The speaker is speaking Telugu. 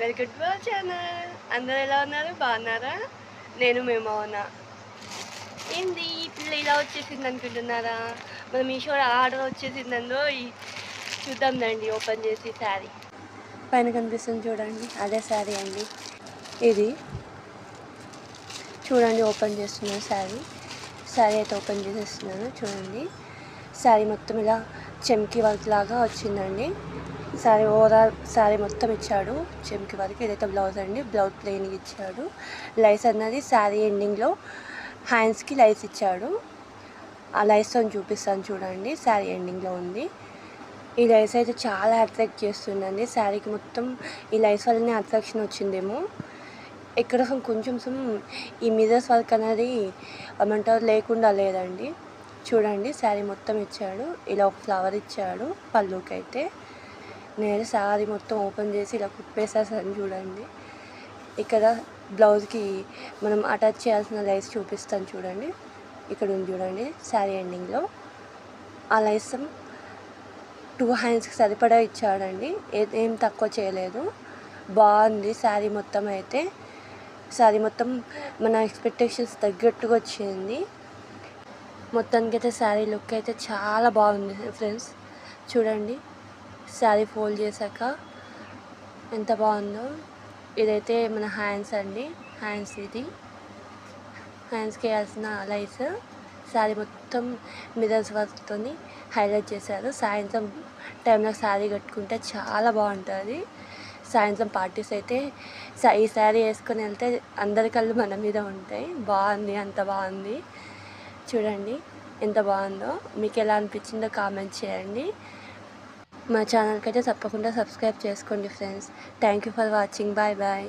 Welcome to our channel. అందరూ ఎలా ఉన్నారు? బాగున్నారా? నేను మీ మౌన. ఏంది ఈ పిల్ల ఇలా వచ్చేసింది అనుకుంటున్నారా? మన మీషోలో ఆర్డర్ వచ్చేసిందందో చూద్దాం రండి ఓపెన్ చేసి శారీ. పైన కనిపిస్తుంది చూడండి, అదే శారీ అండి. ఇది చూడండి, ఓపెన్ చేస్తున్నాను శారీ అయితే ఓపెన్ చేసేస్తున్నాను. చూడండి, శారీ మొత్తం ఇలా చెమ్కి వర్క్ లాగా వచ్చిందండి. శారీ ఓవరాల్ శారీ మొత్తం ఇచ్చాడు చెమ్కి వర్క్. ఇదైతే బ్లౌజ్ అండి, బ్లౌజ్ ప్లెయిన్గా ఇచ్చాడు. లైస్ అన్నది శారీ ఎండింగ్లో హ్యాండ్స్కి లైస్ ఇచ్చాడు. ఆ లైస్తో చూపిస్తాను చూడండి, శారీ ఎండింగ్లో ఉంది. ఈ లైస్ అయితే చాలా అట్రాక్ట్ చేస్తుందండి శారీకి. మొత్తం ఈ లైస్ వల్లనే అట్రాక్షన్ వచ్చిందేమో. ఇక్కడ కొంచెం ఈ మిర్రర్స్ వర్క్ అనేది ఏమంటారు లేకుండా లేదండి. చూడండి, శారీ మొత్తం ఇచ్చాడు. ఇలా ఒక ఫ్లవర్ ఇచ్చాడు పళ్ళుకి. అయితే నేను శారీ మొత్తం ఓపెన్ చేసి ఇలా కుప్పేసేసాను చూడండి. ఇక్కడ బ్లౌజ్కి మనం అటాచ్ చేయాల్సిన లైస్ చూపిస్తాను చూడండి. ఇక్కడ ఉంది చూడండి శారీ ఎండింగ్లో. ఆ లైస్ 2 హ్యాండ్స్కి సరిపడా ఇచ్చాడండి, ఏం తక్కువ చేయలేదు. బాగుంది శారీ మొత్తం. అయితే శారీ మొత్తం మన ఎక్స్పెక్టేషన్స్ తగ్గట్టుగా వచ్చింది. మొత్తానికైతే శారీ లుక్ అయితే చాలా బాగుంది ఫ్రెండ్స్. చూడండి, శారీ ఫోల్డ్ చేశాక ఎంత బాగుందో. ఇదైతే మన హ్యాండ్స్ అండి, హ్యాండ్స్. ఇది హ్యాండ్స్కి వేయాల్సిన లైస్. శారీ మొత్తం మిర్రర్స్ వర్క్తో హైలైట్ చేశారు. సాయంత్రం టైంలో శారీ కట్టుకుంటే చాలా బాగుంటుంది. సాయంత్రం పార్టీస్ అయితే ఈ శారీ వేసుకొని వెళ్తే అందరి కళ్ళు మన మీద ఉంటాయి. బాగుంది, అంత బాగుంది. చూడండి ఎంత బాగుందో. మీకు ఎలా అనిపించిందో కామెంట్ చేయండి. మా ఛానల్కి అయితే తప్పకుండా సబ్స్క్రైబ్ చేసుకోండి friends. Thank you for watching. Bye bye.